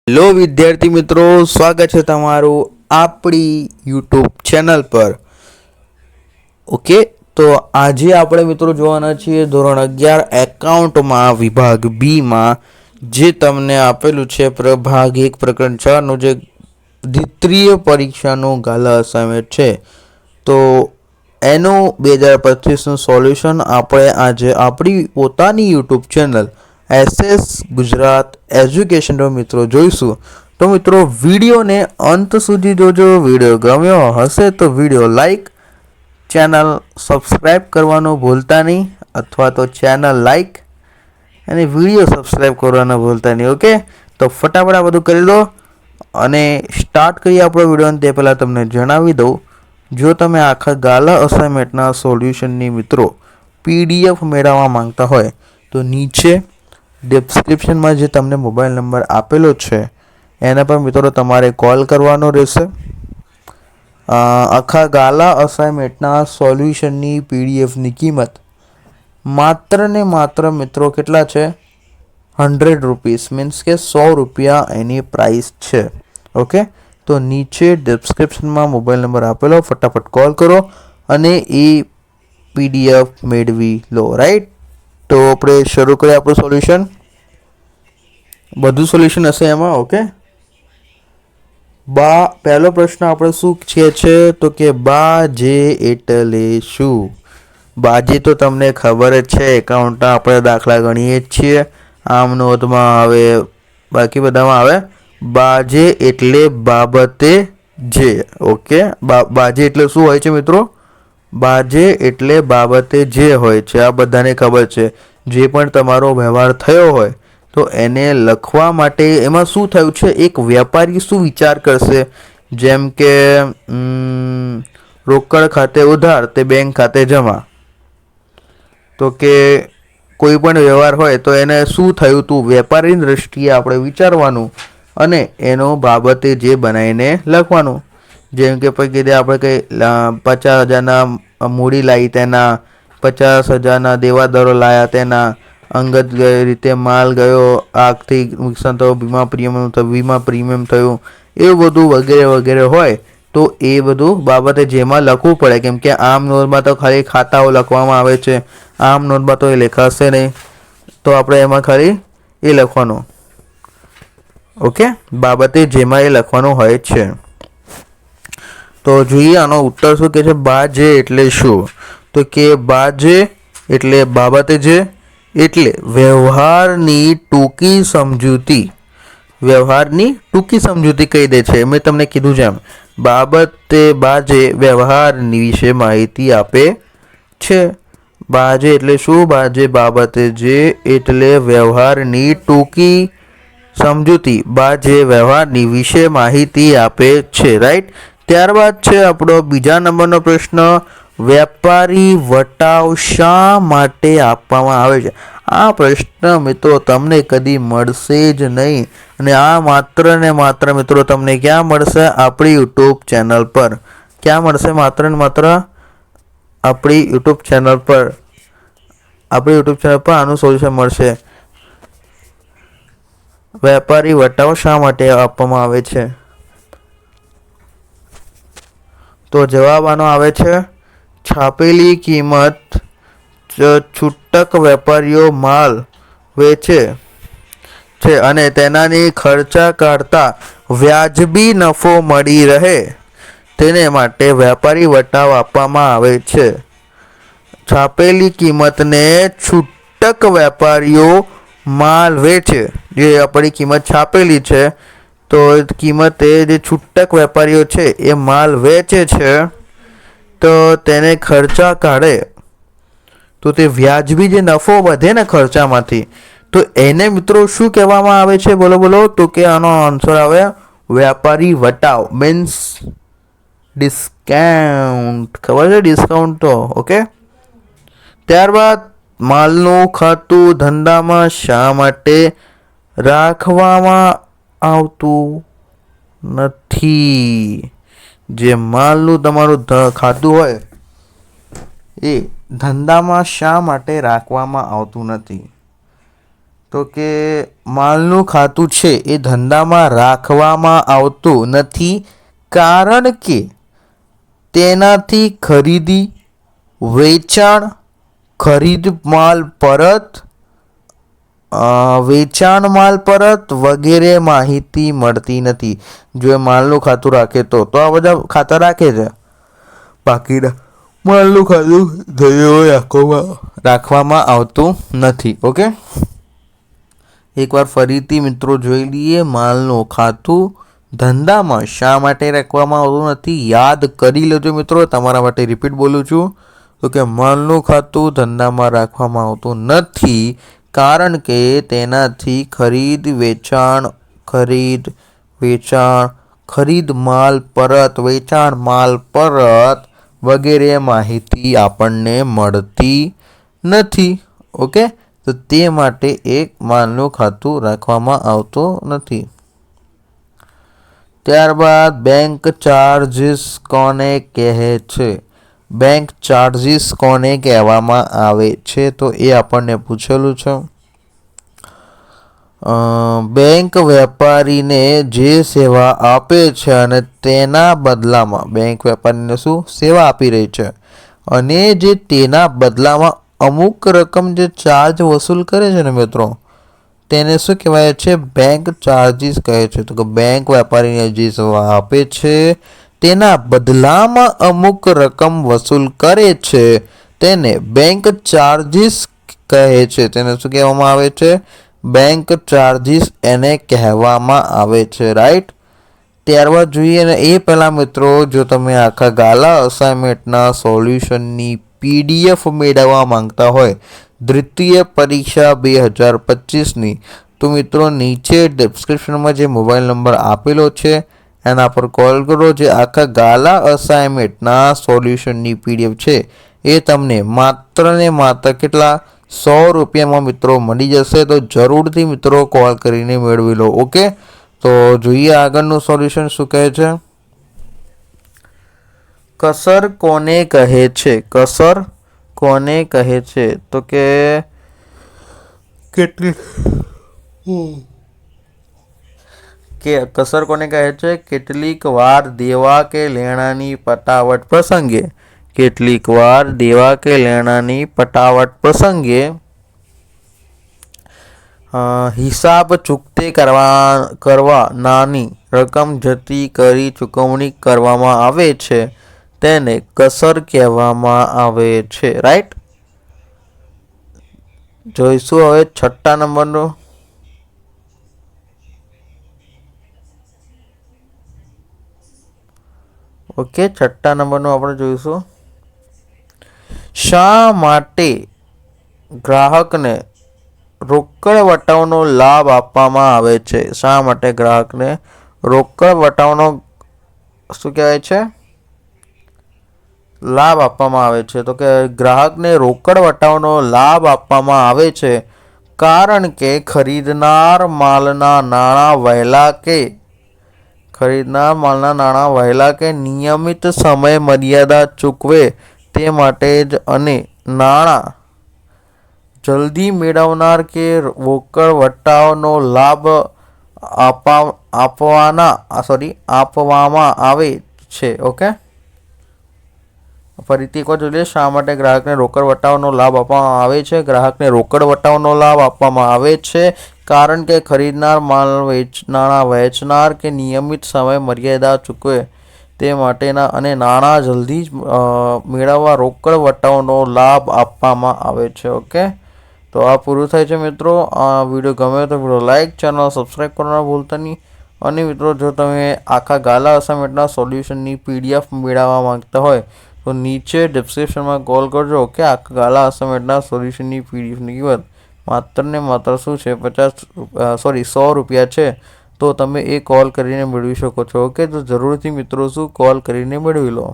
Hello વિદ્યાર્થી મિત્રો, સ્વાગત છે તમારું આપણી યુટ્યુબ ચેનલ પર. ઓકે, તો આજે આપણે મિત્રો જોવાના છીએ ધોરણ 11 એકાઉન્ટમાં વિભાગ બીમાં જે તમને આપેલું છે પ્રભાગ 1 પ્રકરણ 4નું જે દ્વિતીય પરીક્ષાનું ગાલા અસાઇનમેન્ટ છે. તો એનું 2025નું સોલ્યુશન આપણે આજે આપણી પોતાની યુટ્યુબ ચેનલ SS ગુજરાત એજ્યુકેશનના મિત્રો જોઈશું. તો મિત્રો વિડીયોને અંત સુધી જોજો. વિડીયો ગમ્યો હશે તો વિડીયો લાઈક, ચેનલ સબસ્ક્રાઈબ કરવાનું ભૂલતા નહીં, અથવા તો ચેનલ લાઈક અને વિડીયો સબસ્ક્રાઈબ કરવાનું ભૂલતા નહીં. ઓકે, તો ફટાફટ આ બધું કરી લો અને સ્ટાર્ટ કરીએ આપણો વિડીયો. તે પહેલાં તમને જણાવી દઉં, જો તમે આખા ગાલા અસાઇનમેન્ટના સોલ્યુશનની મિત્રો PDF મેળવવા માંગતા હોય તો નીચે ડિસ્ક્રિપ્શનમાં જે તમને મોબાઈલ નંબર આપેલો છે એના પર મિત્રો તમારે કોલ કરવાનો રહેશે. આખા ગાલા અસાઇનમેન્ટના સોલ્યુશનની PDFની કિંમત માત્ર ને માત્ર મિત્રો કેટલા છે? 100 રૂપીસ, મીન્સ કે 100 રૂપિયા એની પ્રાઇસ છે. ઓકે, તો નીચે ડિસ્ક્રિપ્શનમાં મોબાઈલ નંબર આપેલો, ફટાફટ કોલ કરો અને એ PDF મેળવી લો. રાઈટ, તો આપણે શરૂ કરીએ આપણું સોલ્યુશન. બધું સોલ્યુશન હશે એમાં. ઓકે, પહેલો પ્રશ્ન આપણે શું છે તો કે બાજે એટલે શું? બાજે તો તમને ખબર જ છે, એકાઉન્ટના આપણે દાખલા ગણીએ જ છીએ. આમ નોંધમાં આવે, બાકી બધામાં આવે. બાજે એટલે બાબતે જે. ઓકે, બાજે એટલે શું હોય છે મિત્રો? બાજે એટલે બાબતે જે હોય છે. આ બધાને ખબર છે. જે પણ તમારો વ્યવહાર થયો હોય તો એને લખવા માટે એમાં શું થયું છે, એક વેપારી શું વિચાર કરશે? જેમ કે રોકડ ખાતે ઉધાર તે બેંક ખાતે જમા. તો કે કોઈ પણ વ્યવહાર હોય તો એને શું થયું તું, વેપારીની દ્રષ્ટિએ આપણે વિચારવાનું અને એનો બાબતે જે બનાવીને લખવાનું. જેમ કે પછી આપણે કંઈ 50,000ના મૂડી લાવી તેના, 50,000ના દેવાદારો લાવ્યા તેના, અંગત રીતે માલ ગયો, આગથી નુકસાન થયું, વીમા પ્રીમિયમ થયું, એવું બધું વગેરે વગેરે હોય તો એ બધું બાબતે જેમાં લખવું પડે. કેમ કે આમ નોંધમાં તો ખાલી ખાતાઓ લખવામાં આવે છે, આમ નોંધમાં તો એ લખાશે નહીં, તો આપણે એમાં ખાલી એ લખવાનું. ઓકે, બાબતે જેમાં એ લખવાનું હોય છે. તો જોઈએ આનો ઉત્તર શું કહે છે. બાજે એટલે શું? તો કે બાજે એટલે બાબતે જે એટલે વ્યવહારની ટૂંકી સમજૂતી. વ્યવહારની ટૂંકી સમજૂતી કહી દે છે. મેં તમને કીધું છે એમ, બાબતે બાજે વ્યવહારની વિશે માહિતી આપે છે. બાજે એટલે શું? બાજે બાબતે જે એટલે વ્યવહારની ટૂંકી સમજૂતી. બાજે વ્યવહારની વિશે માહિતી આપે છે. રાઈટ, ત્યારબાદ છે આપણો બીજા નંબરનો પ્રશ્ન, વેપારી વટાવ શા માટે આપવામાં આવે છે? આ પ્રશ્ન મિત્રો તમને કદી મળશે જ નહીં, અને આ માત્ર ને માત્ર મિત્રો તમને ક્યાં મળશે? આપણી યુટ્યુબ ચેનલ પર. ક્યાં મળશે? માત્ર ને માત્ર આપણી યુટ્યુબ ચેનલ પર. આપણી યુટ્યુબ ચેનલ પર આનું સોલ્યુશન મળશે. વેપારી વટાવ શા માટે આપવામાં આવે છે? તો જવાબ આનો આવે છે, છાપેલી કિંમત છૂટક વેપારીઓ માલ વેચે છે અને તેનાની ખર્ચા કાઢતા વ્યાજબી નફો મળી રહે, તેને માટે વેપારી વટાવ આપવામાં આવે છે. છાપેલી કિંમતને છૂટક વેપારીઓ માલ વેચે, જે આપણી કિંમત છાપેલી છે તો કિંમતે જે છૂટક વેપારીઓ છે એ માલ વેચે છે, તો તેને ખર્ચા કાઢે તો તે વ્યાજબી જે નફો વધે ને ખર્ચામાંથી, તો એને મિત્રો શું કહેવામાં આવે છે? બોલો બોલો. તો કે આનો આન્સર આવે વેપારી વટાવ, મીન્સ ડિસ્કાઉન્ટ. ખબર છે ડિસ્કાઉન્ટ તો? ઓકે, ત્યારબાદ માલનું ખાતું ધંધામાં શા માટે રાખવામાં આવતું નથી? જે માલનું તમારું ખાતું હોય એ ધંધામાં શા માટે રાખવામાં આવતું નથી? તો કે માલનું ખાતું છે એ ધંધામાં રાખવામાં આવતું નથી, કારણ કે તેનાથી ખરીદી, વેચાણ, ખરીદ માલ પરત, વેચાણ માલ પરત વગેરે માહિતી મળતી નથી. જો એ માલનું ખાતું રાખે તો આ બધા ખાતા રાખે છે, બાકીના માલનું ખાતું રાખવામાં આવતું નથી. ઓકે, એકવાર ફરીથી મિત્રો જોઈ લઈએ. માલનું ખાતું ધંધામાં શા માટે રાખવામાં આવતું નથી, યાદ કરી લેજો મિત્રો. તમારા માટે રિપીટ બોલું છું. તો કે માલનું ખાતું ધંધામાં રાખવામાં આવતું નથી, કારણ કે તેનાથી ખરીદ વેચાણ, ખરીદ માલ પરત, વેચાણ માલ પરત વગેરે માહિતી આપણને મળતી નથી. ઓકે, તો તે માટે એક માલનું ખાતું રાખવામાં આવતું નથી. ત્યારબાદ બેંક ચાર્જીસ કોને કહે છે? બેંક ચાર્જીસ કોને કહેવામાં આવે છે? તો એ આપણને પૂછેલું છે. બેંક વેપારીને જે સેવા આપે છે અને તેના બદલામાં બેંક વેપારીને શું સેવા આપી રહી છે અને જે તેના બદલામાં અમુક રકમ જે ચાર્જ વસૂલ કરે છે ને મિત્રો, તેને શું કહેવાય છે? બેંક ચાર્જીસ કહે છે. તો કે બેંક વેપારીને જે સેવા આપે છે તેના બદલામાં અમુક રકમ વસૂલ કરે છે તેને બેંક ચાર્જીસ કહે છે. તેને શું કહેવામાં આવે છે? બેંક ચાર્જીસ એને કહેવામાં આવે છે. રાઈટ. ત્યારબાદ જોઈએ ને એ પહેલાં મિત્રો, જો તમે આખા ગાલા અસાઇનમેન્ટના સોલ્યુશનની PDF મેળવવા માંગતા હોય દ્વિતીય પરીક્ષા 2025ની, તો મિત્રો નીચે ડિસ્ક્રિપ્શનમાં જે મોબાઈલ નંબર આપેલો છે એના પર કોલ કરો. જે આખા ગાલા અસાઇનમેન્ટના સોલ્યુશનની PDF છે એ તમને માત્ર ને માત્ર કેટલા 100 રૂપિયામાં મિત્રો મળી જશે. તો જરૂરથી મિત્રો કોલ કરીને મેળવી લો. ઓકે, તો જોઈએ આગળનું સોલ્યુશન શું કહે છે. કસર કોને કહે છે? કસર કોને કહે છે? તો કે કસર કોને કહે છે? કેટલીક વાર દેવા કે લેણાની પટાવટ પ્રસંગે, કેટલીક વાર દેવા કે લેણાની પટાવટ પ્રસંગે હિસાબ ચૂકતે કરવા નાની રકમ જતી કરી ચૂકવણી કરવામાં આવે છે તેને કસર કહેવામાં આવે છે. રાઈટ. જોઈશું હવે 6 નંબરનું. ઓકે, 6 નંબરનું આપણે જોઈશું. શા માટે ગ્રાહકને રોકડ વટાવનો લાભ આપવામાં આવે છે? શા માટે ગ્રાહકને રોકડ વટાવનો શું કહેવાય છે? લાભ આપવામાં આવે છે. તો કે ગ્રાહકને રોકડ વટાવનો લાભ આપવામાં આવે છે કારણ કે ખરીદનાર માલના નાણાં વહેલા કે નિયમિત સમય મર્યાદા ચૂકવે તે માટે જ, અને નાણાં જલ્દી મેળવનાર કે રોકડ વટાવનો લાભ આપવામાં આવે છે. ઓકે, ફરીથી એકવાર જોઈએ. શા માટે ગ્રાહકને રોકડ વટાવનો લાભ આપવામાં આવે છે? ગ્રાહકને રોકડ વટાવનો લાભ આપવામાં આવે છે કારણ કે ખરીદનાર માલ નાણાં વેચનાર કે નિયમિત સમય મર્યાદા ચૂકવે તે માટેના, અને નાણાં જલ્દી મેળવવા રોકડ વટાવનો લાભ આપવામાં આવે છે. ઓકે, તો આ પૂરું થાય છે મિત્રો. આ વિડીયો ગમે તો વિડીયો લાઇક, ચેનલ સબસ્ક્રાઈબ કરવાનું ભૂલતા નહીં. અને મિત્રો જો તમે આખા ગાલા અસાઇનમેન્ટના સોલ્યુશનની PDF મેળવવા માંગતા હોય તો નીચે ડિસ્ક્રિપ્શનમાં કોલ કરજો. ઓકે, આખા ગાલા અસાઇનમેન્ટના સોલ્યુશનની PDFની કિંમત માત્ર ને માત્ર શું છે 100 રૂપિયા છે. તો તમે એ કોલ કરીને મેળવી શકો છો. ઓકે, તો જરૂરથી મિત્રો શું કોલ કરીને મેળવી લો.